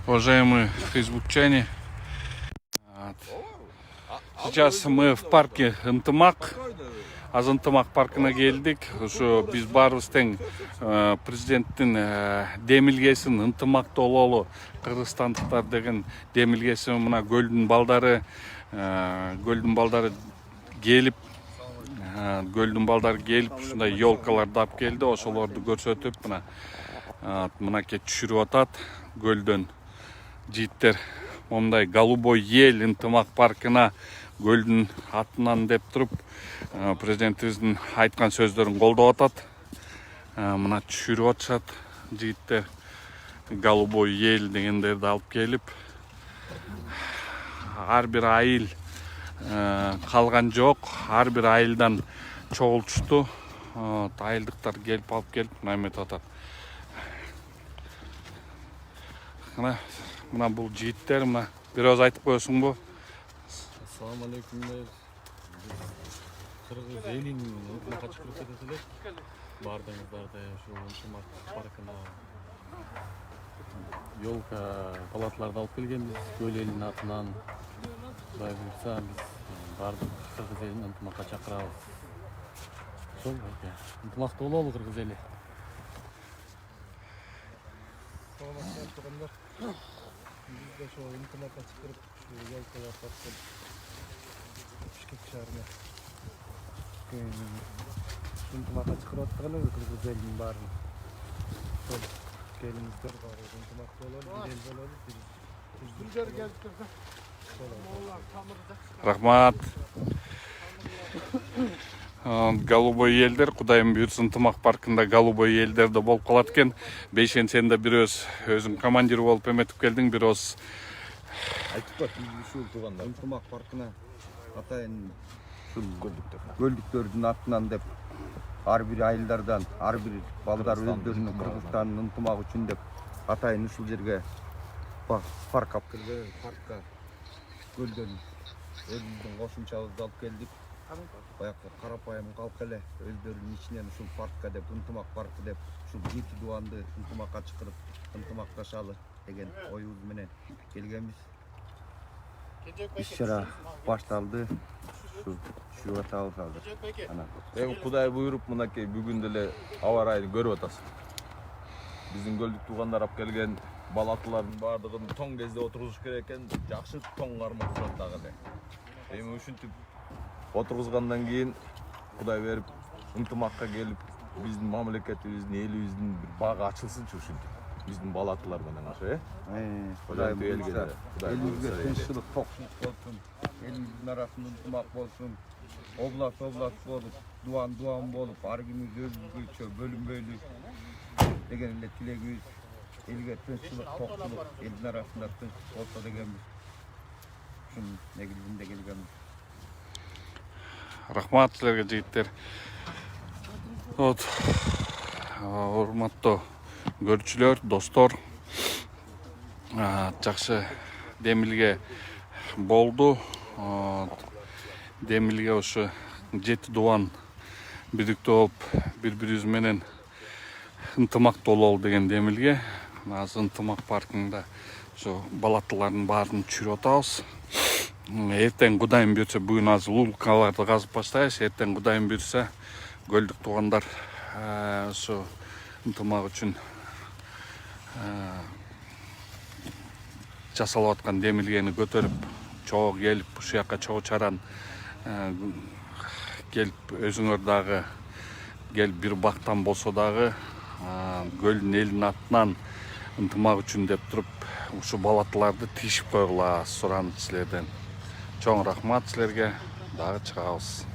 Уважаемые фейсбукчане, сейчас мы в парке Ынтымак. Ынтымак паркына келдик. Ошо биз баарыбыз тең президенттин демилгесин ынтымакта бололу кыргызстандыктар деген демилгеси мына көлдүн балдары келип ушундай елкаларды алып келди. Ошолорду көрсөтүп мына ке түшүрүп атат көлдөн жийиттер. Мондай голубой ел ынтымак паркына көлдүн атынан деп туруп президентибиздин айткан сөздөрүн колдоп атат. Мына түшүрүп атышат жийиттер. Голубой ел дегендерди алып келип, ар бир айыл калган жок, ар бир айылдан чогултушту. Айылдыктар келип алып келип мына эметип атат. Мына бул жийиттер, мына бир аз айтып коесуңбу? Assalamu alaikum. Kırgız elin ынтымакка чыгып кетесилер. Бардыңыздар да ушу ынтымак паркына елка палатларды алып келгенбиз. Көл элинин атынан Кудай буйрса биз бардык кыргыз элин ынтымакка чакырабыз. Ошол ынтымакта бололу кыргыз эли. Biz de şu ынтымакка çıkırıp şu yelkalar taktım. Bişkek şehrine. Şu ынтымакка çıkırıp attıklarını kırgız elinin barını. Sol gelinizler var. ынтымакта olalım, bir el olalım. Bizler geldik de. Рахмат. Голубой елдер, Кудайым буйрса ынтымак паркында голубой елдерде болуп калат экен. Бейшен сен да бирөөз өзүң командир болуп эметип келдиң, бирөөз айтып бат, ушул туугандар ынтымак паркына атайын ушул көлдүктөрдүн атынан деп ар бир айылдардан ар бир балдар өздөрүнүн Кыргызстандын ынтымак үчүн деп атайын ушул жерге парк алып келген. Паркка көлдөн өзүбүздүн кошумчабызды алып келдик. Баякы карапайым калк эле өздөрүнүн ичинен ушул паркка деп ынтымак паркы деп ушул жети дубанды ынтымакка чакырып ынтымакташалы деген оюбуз менен келгенбиз. Иш-чара башталды. Түшүп атабыз азыр. Эми Кудай буйруп мынакей бүгүн деле аба ырайын көрүп атасыз. Биздин көлдүк туугандар алып келген балатылардын баардыгын тоң кезде отургузуш керек экен. Жакшы тоң кармак турат дагы эле. Эми ушинтип отургузгандан кийин Кудай берип ынтымакка келип биздин мамлекетибиздин элибиздин бир багы ачылсынчы ушинтип. Биздин балатылар менен ошо, Кудай буйрса элибизге тынччылык, токчулук болсун. Элибиздин арасында ынтымак болсун. Област болуп, дуан болуп, ар кимиз өзүбүзгөчө бөлүнбөйлү деген эле тилегибиз. Элге тынччылык, токчулук, элдин арасында тынччылык болсо дегенбиз. Ушунун негизинде келгенбиз. Рахмат силерге жигиттер. Урматтуу көрүүчүлөр, достор, жакшы демилге болду. Демилге ошо жети дубан бирдиктүү болуп, бири-бирибиз менен ынтымакта бололу деген демилге. Азыр ынтымак паркында ошо балатылардын баарын түшүрүп атабыз. Эртең Кудайым буйрса бүгүн азыр улкаларды казып баштайбыз. Эртең Кудайым буйрса көлдүк туугандар ошо ынтымак үчүн жасалып аткан демилгени көтөрүп чогуу келип ушул жака чогуу чаран келип өзүңөр дагы келип бир бактан болсо дагы көлдүн элинин атынан ынтымак үчүн деп туруп ушу балатыларды тигишип койгула суранып силерден. Чоң рахмат силерге, дагы чыгабыз.